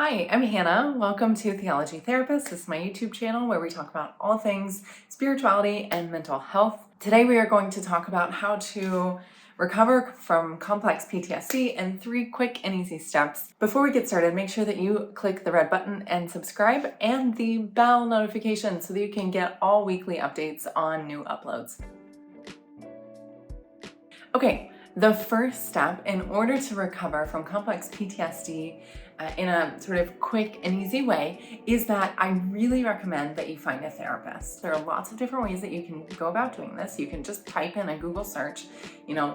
Hi, I'm Hannah. Welcome to Theology Therapist. This is my YouTube channel where we talk about all things spirituality and mental health. Today we are going to talk about how to recover from complex PTSD in 3 quick and easy steps. Before we get started, make sure that you click the red button and subscribe and the bell notification so that you can get all weekly updates on new uploads. Okay, the first step in order to recover from complex PTSD in a sort of quick and easy way is that I really recommend that you find a therapist. There are lots of different ways that you can go about doing this. You can just type in a Google search,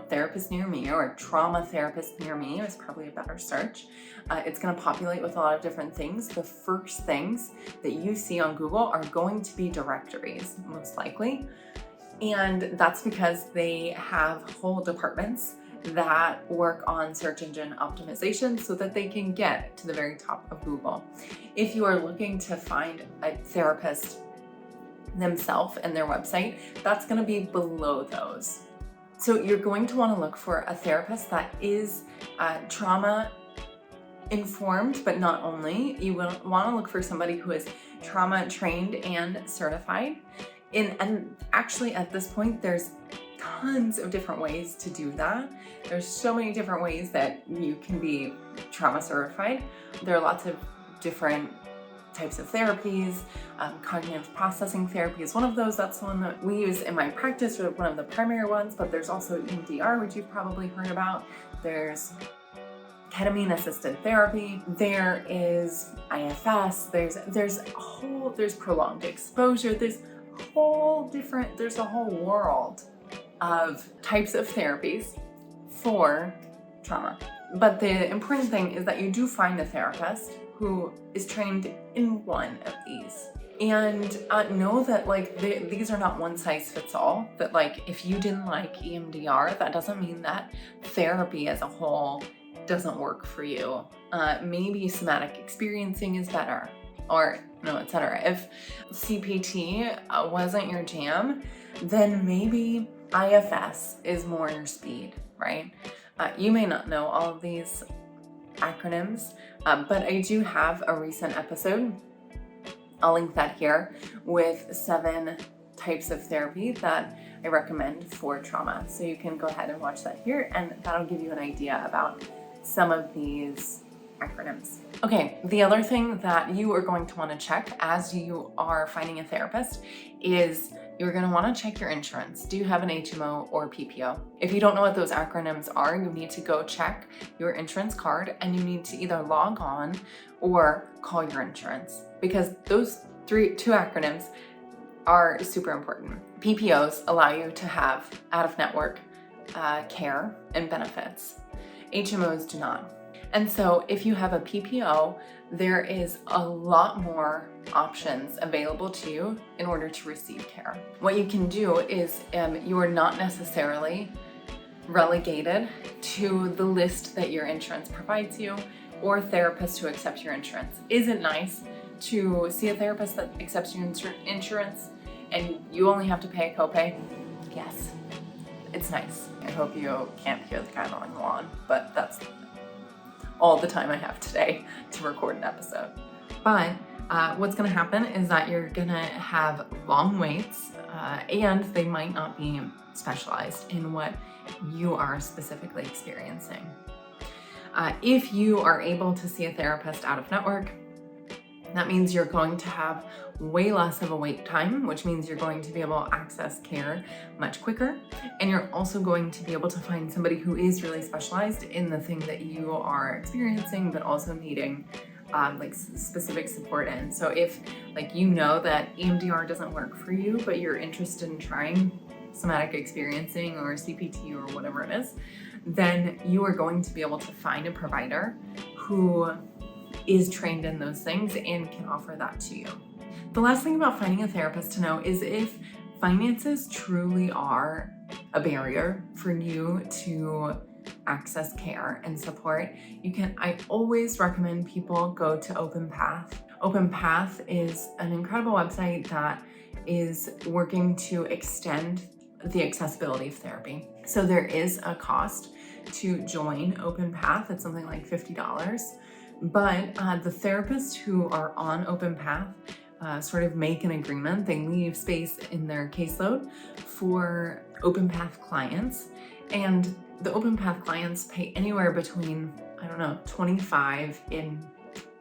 therapist near me or trauma therapist near me is probably a better search. It's going to populate with a lot of different things. The first things that you see on Google are going to be directories, most likely. And that's because they have whole departments that work on search engine optimization so that they can get to the very top of Google. If you are looking to find a therapist themselves and their website, that's going to be below those. So you're going to want to look for a therapist that is trauma informed, but not only. You will want to look for somebody who is trauma trained and certified. And actually at this point, there's tons of different ways to do that. There's so many different ways that you can be trauma certified. There are lots of different types of therapies. Cognitive processing therapy is one of those. That's the one that we use in my practice, or one of the primary ones, but there's also EMDR, which you've probably heard about. There's ketamine assisted therapy. There is IFS. There's prolonged exposure. There's a whole world of types of therapies for trauma. But the important thing is that you do find a therapist who is trained in one of these. And know that these are not one size fits all. That if you didn't like EMDR, that doesn't mean that therapy as a whole doesn't work for you. Maybe somatic experiencing is better, or etc. If CPT wasn't your jam, then maybe IFS is more your speed, right? You may not know all of these acronyms, but I do have a recent episode, I'll link that here, with 7 types of therapy that I recommend for trauma. So you can go ahead and watch that here, and that'll give you an idea about some of these acronyms. Okay, the other thing that you are going to want to check as you are finding a therapist is you're going to want to check your insurance. Do you have an HMO or PPO? If you don't know what those acronyms are, you need to go check your insurance card, and you need to either log on or call your insurance, because those 2 acronyms are super important. PPOs allow you to have out-of-network care and benefits. HMOs do not. And so if you have a PPO, there is a lot more options available to you in order to receive care. What you can do is you are not necessarily relegated to the list that your insurance provides you or therapists who accept your insurance. Is it nice to see a therapist that accepts your insurance and you only have to pay a copay? Yes, it's nice. I hope you can't hear the guy mowing the lawn, but that's all the time I have today to record an episode. But what's going to happen is that you're going to have long waits, and they might not be specialized in what you are specifically experiencing. If you are able to see a therapist out of network, that means you're going to have way less of a wait time, which means you're going to be able to access care much quicker. And you're also going to be able to find somebody who is really specialized in the thing that you are experiencing, but also needing specific support in. So if that EMDR doesn't work for you, but you're interested in trying somatic experiencing or CPT or whatever it is, then you are going to be able to find a provider who is trained in those things and can offer that to you. The last thing about finding a therapist to know is if finances truly are a barrier for you to access care and support, I always recommend people go to OpenPath. OpenPath is an incredible website that is working to extend the accessibility of therapy. So there is a cost to join OpenPath. It's something like $50 But the therapists who are on Open Path sort of make an agreement. They leave space in their caseload for Open Path clients. And the Open Path clients pay anywhere between, I don't know, $25 and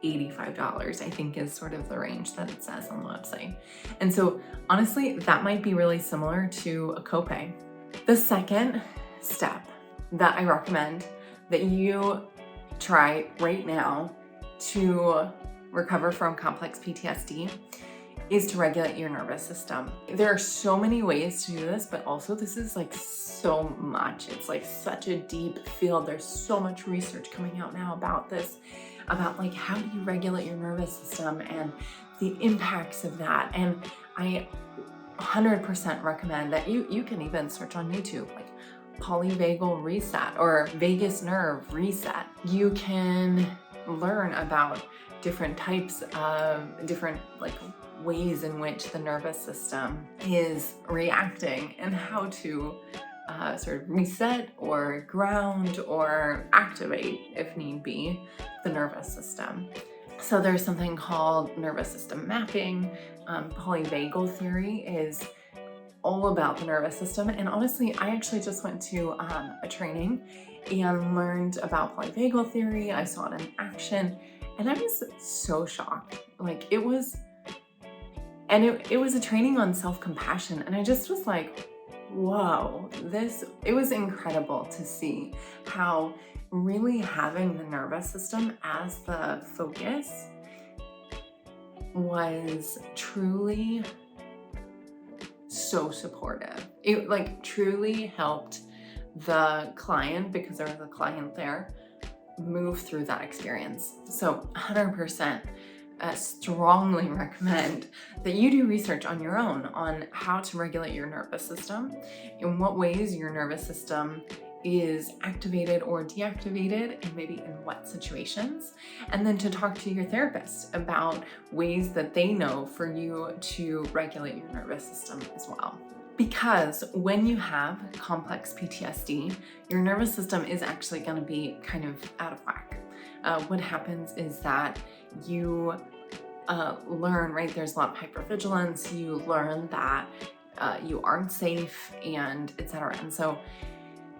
$85, I think is sort of the range that it says on the website. And so honestly, that might be really similar to a copay. The second step that I recommend that you try right now to recover from complex PTSD is to regulate your nervous system. There are so many ways to do this, but also this is like so much. It's like such a deep field. There's so much research coming out now about this, about like how do you regulate your nervous system and the impacts of that. And I 100% recommend that you can even search on YouTube, like polyvagal reset or vagus nerve reset. You can learn about different types of different like ways in which the nervous system is reacting and how to sort of reset or ground or activate, if need be, the nervous system. So there's something called nervous system mapping. Polyvagal theory is all about the nervous system. And honestly, I actually just went to a training and learned about polyvagal theory. I saw it in action and I was so shocked. Like it was a training on self-compassion. And I just was like, whoa, it was incredible to see how really having the nervous system as the focus was truly so supportive. It like truly helped the client, because there was a client there, move through that experience. So 100% strongly recommend that you do research on your own on how to regulate your nervous system, in what ways your nervous system is activated or deactivated, and maybe in what situations, and then to talk to your therapist about ways that they know for you to regulate your nervous system as well. Because when you have complex PTSD, your nervous system is actually going to be kind of out of whack. What happens is that you learn, right, there's a lot of hypervigilance, you learn that you aren't safe, and etc. And so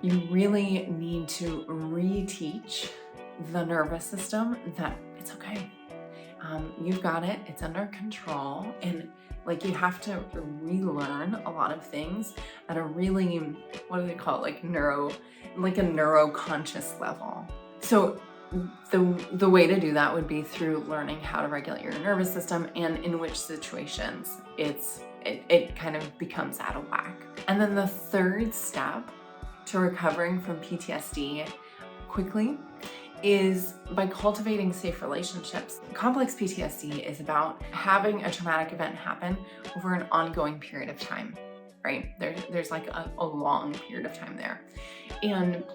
you really need to reteach the nervous system that it's okay. You've got it, it's under control, and like you have to relearn a lot of things at a really, what do they call it, like a neuroconscious level. So the way to do that would be through learning how to regulate your nervous system and in which situations it kind of becomes out of whack. And then the third step to recovering from PTSD quickly is by cultivating safe relationships. Complex PTSD is about having a traumatic event happen over an ongoing period of time, right? There's like a long period of time there. And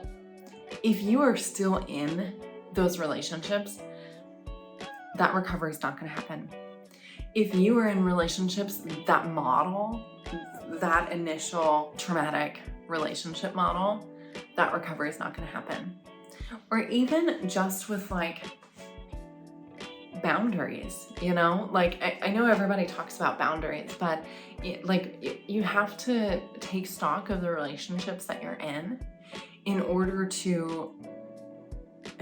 if you are still in those relationships, that recovery is not going to happen. If you are in relationships that model that initial traumatic relationship model, that recovery is not going to happen. Or even just with like boundaries, you know, like I know everybody talks about boundaries, but you have to take stock of the relationships that you're in order to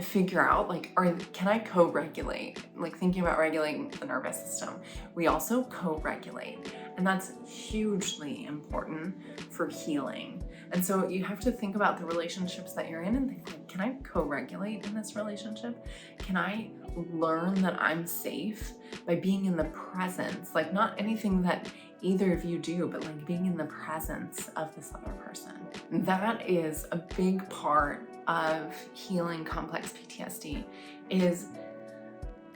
figure out like, can I co-regulate? Like thinking about regulating the nervous system, we also co-regulate, and that's hugely important for healing. And so you have to think about the relationships that you're in and think, like, can I co-regulate in this relationship? Can I learn that I'm safe by being in the presence, like not anything that either of you do, but like being in the presence of this other person? That is a big part of healing complex PTSD, is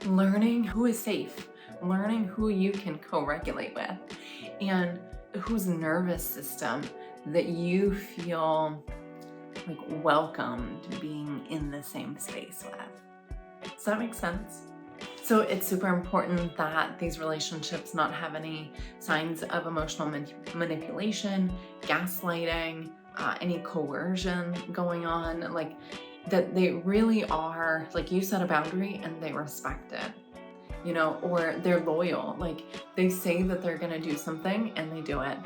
learning who is safe, learning who you can co-regulate with, and whose nervous system that you feel like welcomed being in the same space with. Does that make sense? So it's super important that these relationships not have any signs of emotional manipulation, gaslighting, any coercion going on. Like that they really are, like, you set a boundary and they respect it, you know, or they're loyal. Like, they say that they're gonna do something and they do it.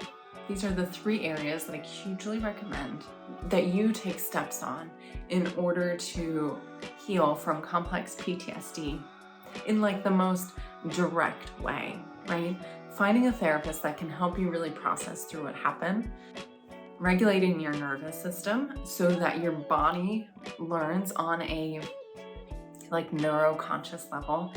These are the 3 areas that I hugely recommend that you take steps on in order to heal from complex PTSD in like the most direct way, right? Finding a therapist that can help you really process through what happened, regulating your nervous system so that your body learns on a like neuroconscious level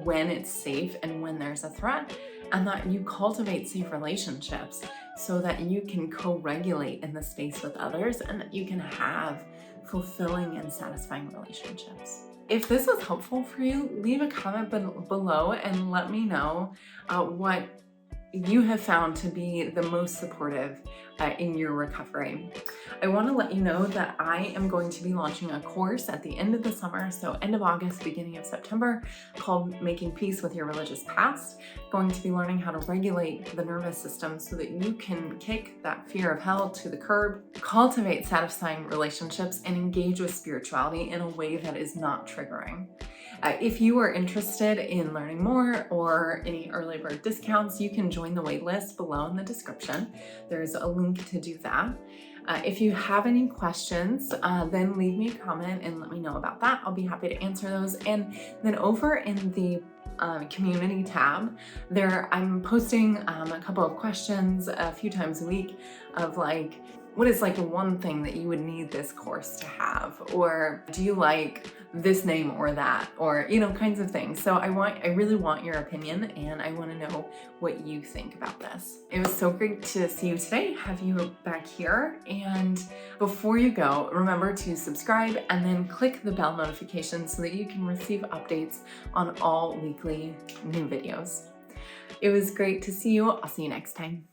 when it's safe and when there's a threat, and that you cultivate safe relationships so that you can co-regulate in the space with others and that you can have fulfilling and satisfying relationships. If this was helpful for you, leave a comment below and let me know what you have found to be the most supportive in your recovery. I want to let you know that I am going to be launching a course at the end of the summer, so end of August, beginning of September, called Making Peace with Your Religious Past. Going to be learning how to regulate the nervous system so that you can kick that fear of hell to the curb, cultivate satisfying relationships, and engage with spirituality in a way that is not triggering. If you are interested in learning more or any early bird discounts, you can join the waitlist below in the description. There's a link to do that. If you have any questions, then leave me a comment and let me know about that. I'll be happy to answer those. And then over in the community tab, I'm posting a couple of questions a few times a week of like, what is like one thing that you would need this course to have? Or do you like this name or that? Or, you know, kinds of things. So I really want your opinion and I want to know what you think about this. It was so great to see you today, have you back here. And before you go, remember to subscribe and then click the bell notification so that you can receive updates on all weekly new videos. It was great to see you. I'll see you next time.